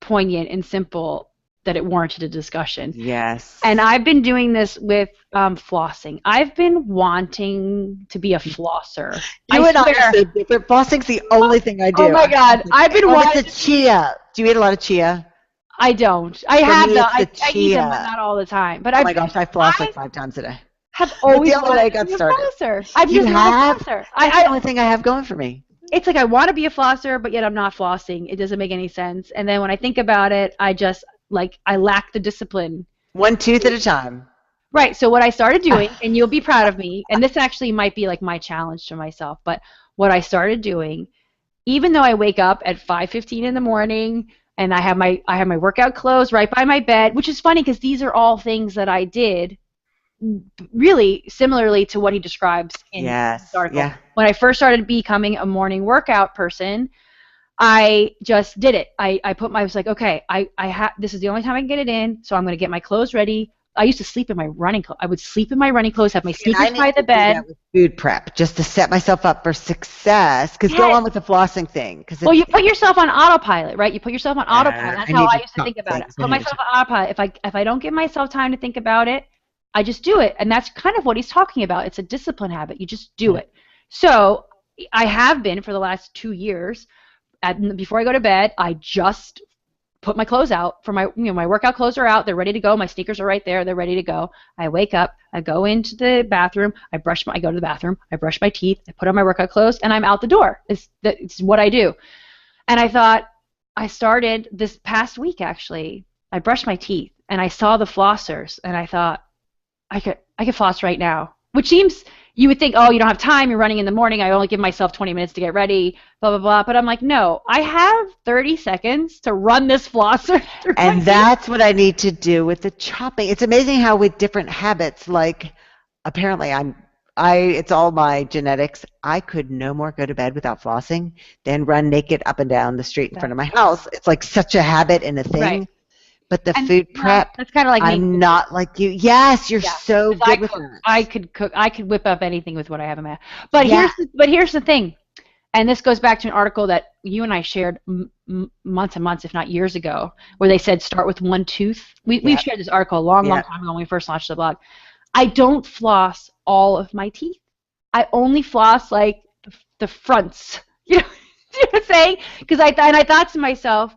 poignant and simple that it warranted a discussion. Yes. And I've been doing this with flossing. I've been wanting to be a flosser. You and I are so different. Flossing's the only thing I do. Oh my God. I've been wanting. It's a chia. Do you eat a lot of chia? I don't. I have them. I eat them, but not all the time. But oh my gosh, I floss like 5 times a day. Have always wanted to be a flosser. I'm just not a flosser. That's the only thing I have going for me. It's like I want to be a flosser, but yet I'm not flossing. It doesn't make any sense. And then when I think about it, I lack the discipline. One tooth at a time. Right. So what I started doing, and you'll be proud of me, and this actually might be like my challenge to myself, but what I started doing, even though I wake up at 5:15 in the morning and I have my workout clothes right by my bed, which is funny because these are all things that I did really similarly to what he describes in this article. Yeah. When I first started becoming a morning workout person, I just did it. I was like, okay, this is the only time I can get it in, so I'm going to get my clothes ready. I used to sleep in my running clothes. I would sleep in my running clothes, have my sneakers by the bed. Do that with food prep, just to set myself up for success. Because go on with the flossing thing. Well, you put yourself on autopilot, right? You put yourself on autopilot. That's how I used to think about it. Put myself on autopilot. If I don't give myself time to think about it, I just do it. And that's kind of what he's talking about. It's a discipline habit. You just do it. So I have been for the last 2 years. Before I go to bed, I just put my clothes out. My workout clothes are out. They're ready to go. My sneakers are right there. They're ready to go. I wake up. I go into the bathroom. I go to the bathroom. I brush my teeth. I put on my workout clothes, and I'm out the door. It's what I do. And I thought, I started this past week actually. I brushed my teeth, and I saw the flossers, and I thought, I could floss right now. Which seems, you would think, oh, you don't have time, you're running in the morning, I only give myself 20 minutes to get ready, blah, blah, blah. But I'm like, no, I have 30 seconds to run this flosser. And that's what I need to do with the chopping. It's amazing how with different habits, like apparently it's all my genetics. I could no more go to bed without flossing than run naked up and down the street in front of my house. It's like such a habit and a thing. Right. But the food prep, that's kind of like I'm not like you. Yes, you're so good with that. I could cook. I could whip up anything with what I have in my. But here's the thing, and this goes back to an article that you and I shared months and months, if not years ago, where they said start with one tooth. We've shared this article a long time ago when we first launched the blog. I don't floss all of my teeth. I only floss like the fronts. You know what I'm saying? Because I thought to myself,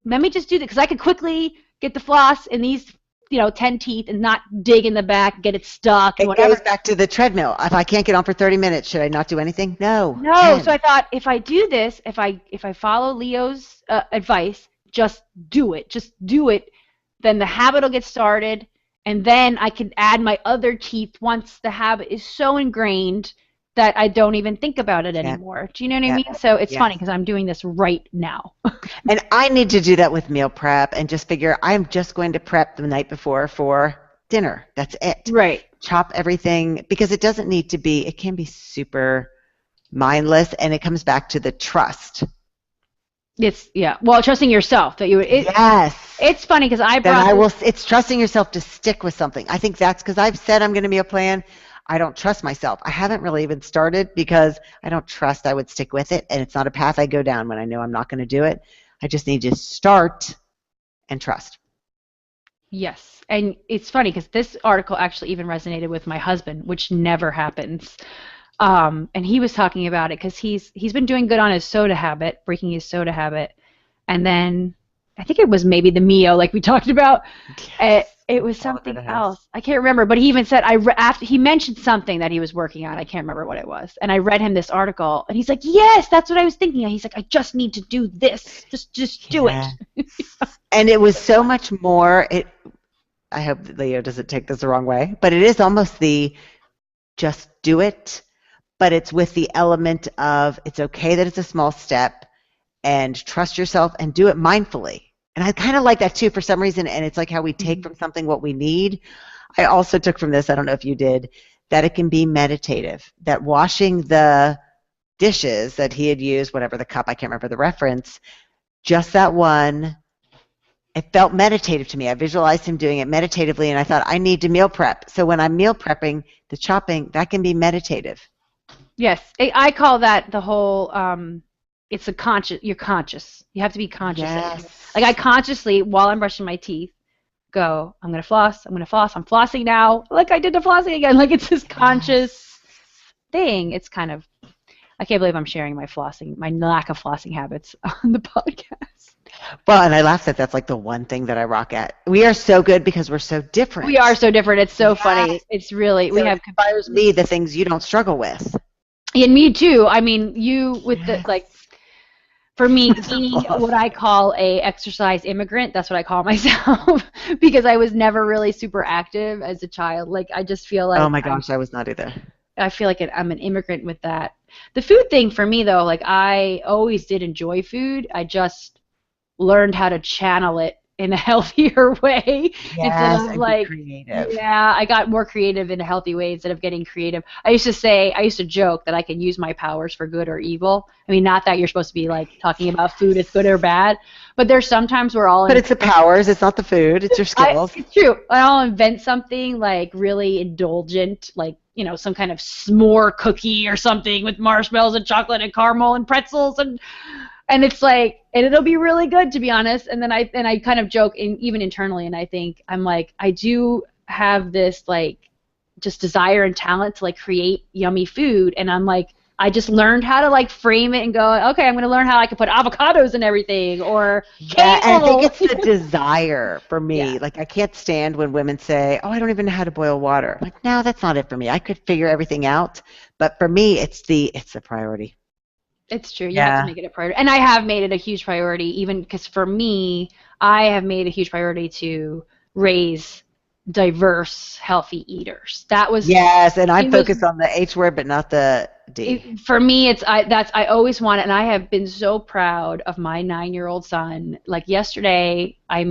let me just do that because I could quickly get the floss in these, 10 teeth and not dig in the back, get it stuck, and whatever. It goes back to the treadmill. If I can't get on for 30 minutes, should I not do anything? No. So I thought if I do this, if I follow Leo's advice, just do it. Just do it. Then the habit will get started, and then I can add my other teeth once the habit is so ingrained that I don't even think about it anymore. Do you know what I mean? So it's funny because I'm doing this right now. And I need to do that with meal prep and just figure I'm just going to prep the night before for dinner. That's it. Right. Chop everything because it doesn't need to be, it can be super mindless, and it comes back to the trust. Well, trusting yourself that you would. Yes. It's funny because it's trusting yourself to stick with something. I think that's because I've said I'm going to meal plan. I don't trust myself. I haven't really even started because I don't trust I would stick with it, and it's not a path I go down when I know I'm not going to do it. I just need to start and trust. Yes, and it's funny because this article actually even resonated with my husband, which never happens. And he was talking about it because he's been doing good on his soda habit, breaking his soda habit, and then I think it was maybe the Mio, like we talked about. Yes. It was something else. I can't remember, but he even said after he mentioned something that he was working on. I can't remember what it was, and I read him this article, and he's like, "Yes, that's what I was thinking." And he's like, "I just need to do this. Just do it." And it was so much more. I hope that Leo doesn't take this the wrong way, but it is almost the just do it, but it's with the element of it's okay that it's a small step, and trust yourself and do it mindfully. And I kind of like that too for some reason, and it's like how we take from something what we need. I also took from this, I don't know if you did, that it can be meditative, that washing the dishes that he had used, whatever the cup, I can't remember the reference, just that one, it felt meditative to me. I visualized him doing it meditatively, and I thought, I need to meal prep. So when I'm meal prepping, the chopping, that can be meditative. Yes, I call that the whole, it's you're conscious. You have to be conscious. Yes. Like I consciously, while I'm brushing my teeth, go, I'm going to floss, I'm flossing now. Like I did the flossing again. Like it's this conscious thing. It's kind of, I can't believe I'm sharing my lack of flossing habits on the podcast. Well, and I laugh that that's like the one thing that I rock at. We are so good because we're so different. We are so different. It's so funny. It's really, so it inspires me the things you don't struggle with. And me too. I mean, you with the, like, For me, being what I call a exercise immigrant, that's what I call myself, because I was never really super active as a child. Like, I just feel like Oh my gosh, I was not either. I feel like I'm an immigrant with that. The food thing for me, though, like, I always did enjoy food. I just learned how to channel it in a healthier way instead Yes, of and be like, creative. yeah, I got more creative in a healthy way instead of getting creative. I used to joke that I can use my powers for good or evil. I mean, not that you're supposed to be like talking about food as good or bad, but there's sometimes we're all in. But it's the powers, it's not the food, it's your skills. It's true. I'll invent something like really indulgent, like, you know, some kind of s'more cookie or something with marshmallows and chocolate and caramel and pretzels and it's like, and it'll be really good, to be honest. And then I kind of joke even internally, and I think I'm like, I do have this like just desire and talent to like create yummy food, and I'm like, I just learned how to like frame it and go, okay, I'm going to learn how I can put avocados in everything or Yeah, and I think kale. it's the desire for me. Yeah. Like, I can't stand when women say, oh, I don't even know how to boil water. I'm like, no, that's not it for me. I could figure everything out. But for me, it's the priority. It's true. You have to make it a priority. And I have made it a huge priority, even because for me, I have made a huge priority to raise diverse, healthy eaters. That was Yes, and I'm focused on the H word, but not the D. for me. I always want it, and I have been so proud of my 9-year-old son. Like yesterday, I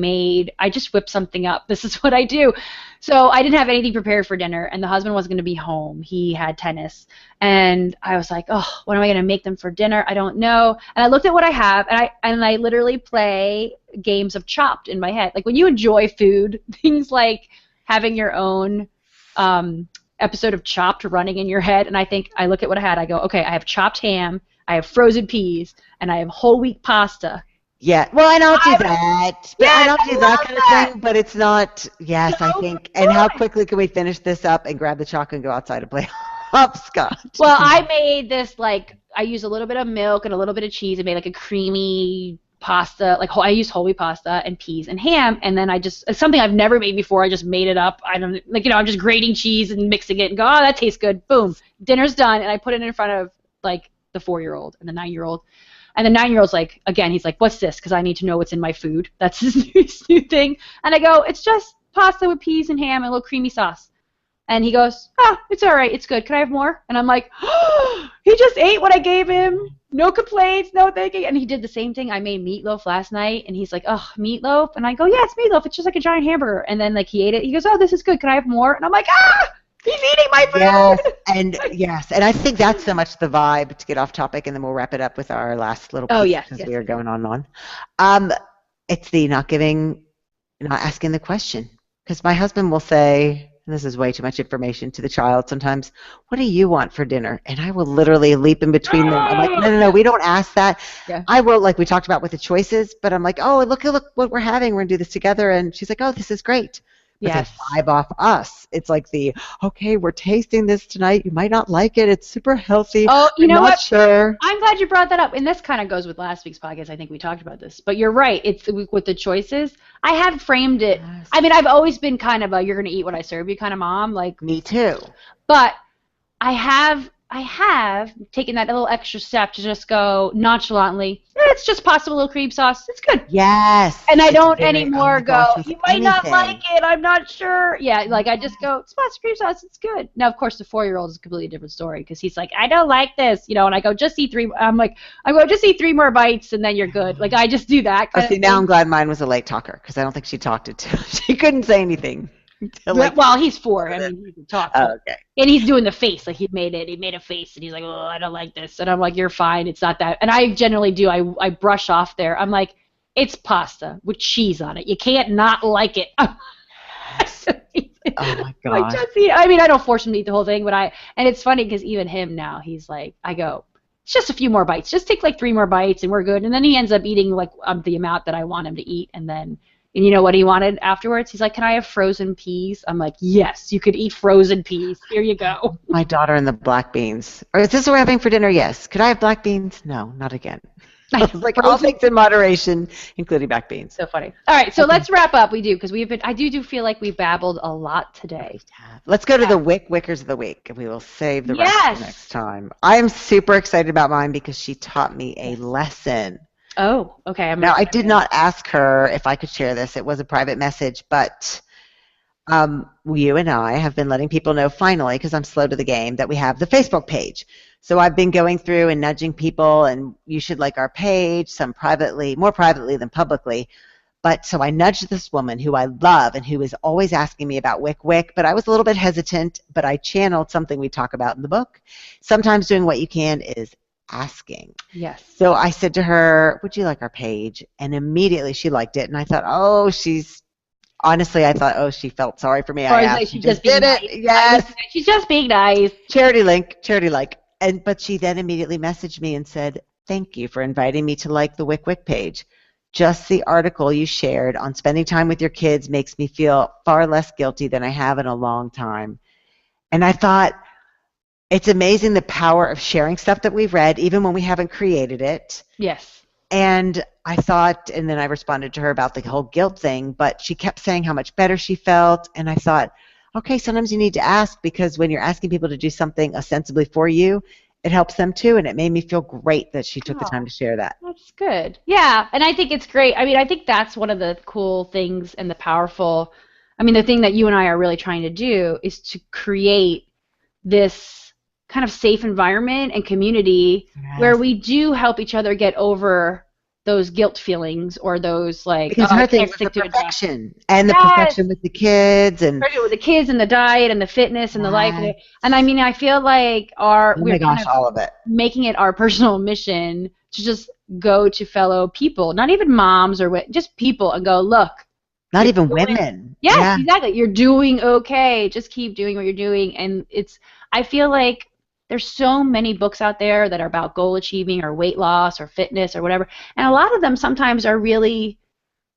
just whipped something up. This is what I do. So I didn't have anything prepared for dinner, and the husband wasn't going to be home. He had tennis, and I was like, oh, what am I going to make them for dinner? I don't know. And I looked at what I have, and I literally play games of Chopped in my head. Like when you enjoy food, things like having your own episode of Chopped running in your head, and I look at what I had. I go, okay, I have chopped ham, I have frozen peas, and I have whole wheat pasta. Yeah, well, I don't do that. But Yes, I don't do that kind of thing, but it's not, yes, I think, and how quickly can we finish this up and grab the chocolate and go outside and play hopscotch? Well, I made this, like, I used a little bit of milk and a little bit of cheese and made like a creamy pasta. Like, I used whole wheat pasta and peas and ham, and then it's something I've never made before. I just made it up. I don't, like, you know, I'm just grating cheese and mixing it and go, oh, that tastes good. Boom, dinner's done, and I put it in front of like the 4-year-old and the 9-year-old. And the 9-year-old's like, again, he's like, what's this? Because I need to know what's in my food. That's his new thing. And I go, it's just pasta with peas and ham and a little creamy sauce. And he goes, oh, it's all right. It's good. Can I have more? And I'm like, oh, he just ate what I gave him. No complaints, no thanking. And he did the same thing. I made meatloaf last night, and he's like, oh, meatloaf? And I go, yeah, it's meatloaf. It's just like a giant hamburger. And then, like, he ate it. He goes, oh, this is good. Can I have more? And I'm like, ah! He's eating my food. Yes, and I think that's so much the vibe, to get off topic, and then we'll wrap it up with our last little piece, because we are going on and on. It's the not asking the question, because my husband will say, and this is way too much information to the child sometimes, what do you want for dinner? And I will literally leap in between them. I'm like, no, we don't ask that. Yeah. I will, like we talked about with the choices, but I'm like, oh, look what we're having. We're going to do this together. And she's like, oh, this is great. But Yes. they vibe off us. It's like okay, we're tasting this tonight. You might not like it. It's super healthy. Oh, you know not what? Sure. I'm glad you brought that up. And this kind of goes with last week's podcast. I think we talked about this. But you're right. It's with the choices. I have framed it. Yes. I mean, I've always been kind of a you're going to eat what I serve you kind of mom. Like, Me too. but I have taken that little extra step to just go nonchalantly, it's just pasta with a little cream sauce. It's good. Yes. And I don't Oh my anymore gosh, go, with you might not anything. like it, I'm not sure. Yeah, like I just go, it's pasta cream sauce, it's good. Now, of course, the 4-year-old is a completely different story, because he's like, I don't like this, you know, and I go, just eat 3. I'm like, just eat 3 more bites and then you're good. Like, I just do that. Oh, see, now I'm glad mine was a late talker, because I don't think she talked it to. She couldn't say anything. Well, he's 4. I mean, he can talk. Oh, okay. And he's doing the face. Like, he made a face, and he's like, oh, I don't like this. And I'm like, you're fine. It's not that. And I generally do. I brush off there. I'm like, it's pasta with cheese on it. You can't not like it. Oh, my God. I mean, I don't force him to eat the whole thing, but and it's funny, because even him now, he's like, I go, it's just a few more bites. Just take like 3 more bites, and we're good. And then he ends up eating like the amount that I want him to eat, and you know what he wanted afterwards? He's like, can I have frozen peas? I'm like, yes, you could eat frozen peas. Here you go. My daughter and the black beans. Or is this what we're having for dinner? Yes. Could I have black beans? No, not again. I was like, all things in moderation, including black beans. So funny. All right, so let's wrap up. We do, because I do feel like we babbled a lot today. Let's go to the WIC Wickers of the week, and we will save the rest for next time. I am super excited about mine, because she taught me a lesson. Oh, okay. Now, I did not ask her if I could share this. It was a private message, but you and I have been letting people know finally, because I'm slow to the game, that we have the Facebook page. So I've been going through and nudging people, and you should like our page, some privately, more privately than publicly. But so I nudged this woman who I love and who is always asking me about wycwyc, but I was a little bit hesitant, but I channeled something we talk about in the book. Sometimes doing what you can is asking. Yes. So I said to her, would you like our page? And immediately she liked it, and I thought, oh, honestly, I thought, oh, she felt sorry for me. Or I asked. like she just did it. Nice. Yes. She's just being nice. Charity like. But she then immediately messaged me and said, thank you for inviting me to like the WIC page. Just the article you shared on spending time with your kids makes me feel far less guilty than I have in a long time. And I thought, it's amazing the power of sharing stuff that we've read, even when we haven't created it. Yes. And I thought, and then I responded to her about the whole guilt thing, but she kept saying how much better she felt. And I thought, okay, sometimes you need to ask, because when you're asking people to do something ostensibly for you, it helps them too. And it made me feel great that she took the time to share that. That's good. Yeah. And I think it's great. I mean, I think that's one of the cool things and the powerful, the thing that you and I are really trying to do is to create this kind of safe environment and community where we do help each other get over those guilt feelings or those because her thing was the perfection and the perfection with the kids and with the kids and the diet and the fitness and the life and I feel like we're all of it, making it our personal mission to just go to fellow people, not even moms or just people, and go, look, not even women. Yes, exactly. You're doing okay. Just keep doing what you're doing. And I feel like there's so many books out there that are about goal achieving or weight loss or fitness or whatever. And a lot of them sometimes are really,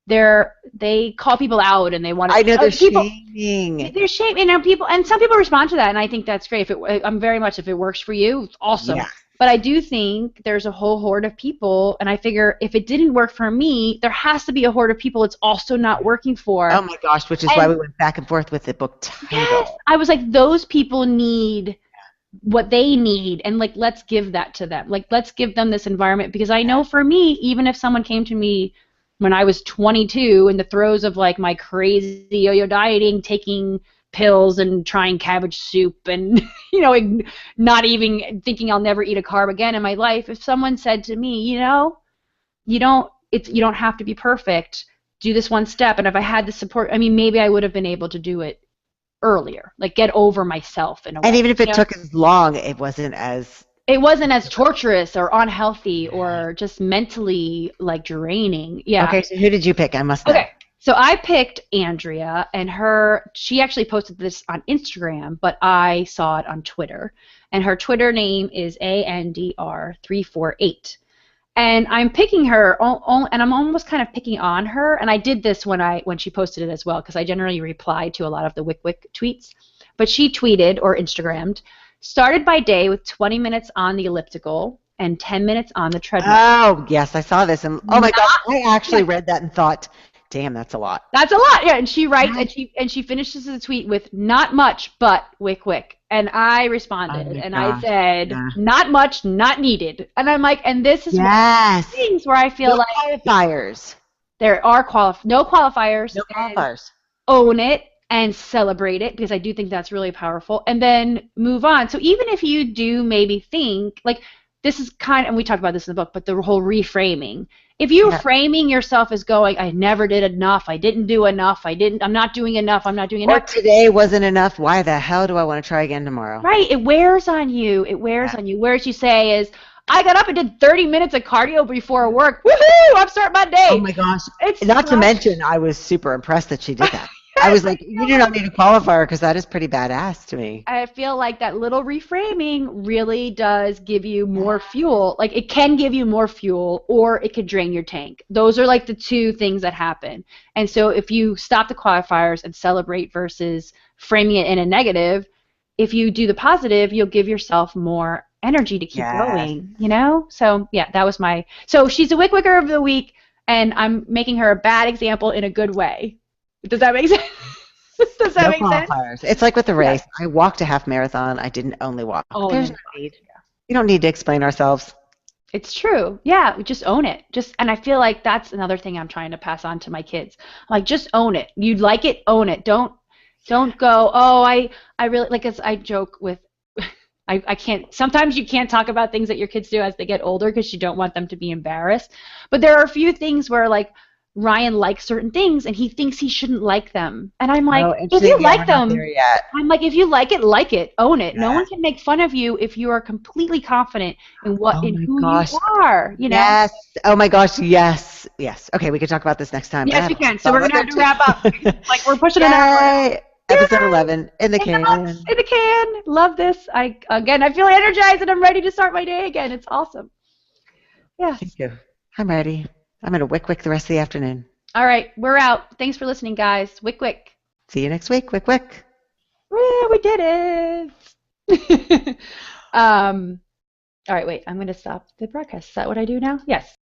they call people out and they want to. I know they're shaming. They're shaming, and some people respond to that, and I think that's great. I'm very much, if it works for you, it's awesome. Yeah. But I do think there's a whole horde of people, and I figure if it didn't work for me, there has to be a horde of people it's also not working for. Oh my gosh, which is why we went back and forth with the book title. Yes, I was like, those people need what they need, and let's give that to them. Let's give them this environment, because I know for me, even if someone came to me when I was 22 in the throes of my crazy yo-yo dieting, taking pills and trying cabbage soup and not even thinking I'll never eat a carb again in my life, if someone said to me, you don't have to be perfect, do this one step, and if I had the support, maybe I would have been able to do it earlier, get over myself in a way. And even if it took as long, it wasn't as torturous or unhealthy or just mentally draining. Yeah. Okay, so who did you pick? I must know. Okay, so I picked Andrea, and she actually posted this on Instagram, but I saw it on Twitter, and her Twitter name is ANDR348. And I'm picking her, and I'm almost kind of picking on her. And I did this when she posted it as well, because I generally reply to a lot of the WIC tweets. But she tweeted or Instagrammed, started my day with 20 minutes on the elliptical and 10 minutes on the treadmill. Oh, yes, I saw this. And oh my gosh, I actually read that and thought, damn, that's a lot. That's a lot, yeah. And she writes, and she finishes the tweet with, not much, but wycwyc. And I responded, and I said, not much, not needed. And I'm like, and this is one of the things where I feel qualifiers. There are no qualifiers. No qualifiers. Own it and celebrate it, because I do think that's really powerful. And then move on. So even if you do maybe think, this is and we talk about this in the book, but the whole reframing. If you're framing yourself as going, I never did enough, I didn't do enough, I'm not doing enough, I'm not doing enough. Or today wasn't enough, why the hell do I want to try again tomorrow? Right, it wears on you, on you. Whereas you say is, I got up and did 30 minutes of cardio before work, woohoo, I'm starting my day. Oh my gosh, not to mention, I was super impressed that she did that. I was like, you do not need a qualifier, because that is pretty badass to me. I feel like that little reframing really does give you more fuel. It can give you more fuel, or it could drain your tank. Those are the two things that happen. And so if you stop the qualifiers and celebrate versus framing it in a negative, if you do the positive, you'll give yourself more energy to keep going, So, yeah, that was so she's a WIC Wicker of the week, and I'm making her a bad example in a good way. Does that make sense? Does that make sense? It's like with the race. I walked a half marathon. I didn't only walk. Oh, There's no need. You don't need to explain ourselves. It's true. Yeah, just own it. And I feel like that's another thing I'm trying to pass on to my kids. Like, just own it. You like it, own it. Don't go, oh, I really like, as I joke with, I can't, sometimes you can't talk about things that your kids do as they get older because you don't want them to be embarrassed. But there are a few things where, like, Ryan likes certain things and he thinks he shouldn't like them. And I'm like, Oh, if you interesting. Yeah, like we're not them, there yet. I'm like, if you like it, own it. No Yeah. one can make fun of you if you are completely confident in Oh in my who you gosh. are, you know? Yes. Oh my gosh. Yes. Yes. Okay, we can talk about this next time. Yes, I we have can. So thought we're about gonna have that to too. wrap up. Like, we're pushing an hour now. Yay! Episode Yay! 11 in the In the books, can. in the can. Love this. I feel energized and I'm ready to start my day again. It's awesome. Yes. Thank you. I'm ready. I'm going to wick the rest of the afternoon. All right, we're out. Thanks for listening, guys. Wick wick. See you next week. Wick. Woo, we did it. All right, wait. I'm going to stop the broadcast. Is that what I do now? Yes.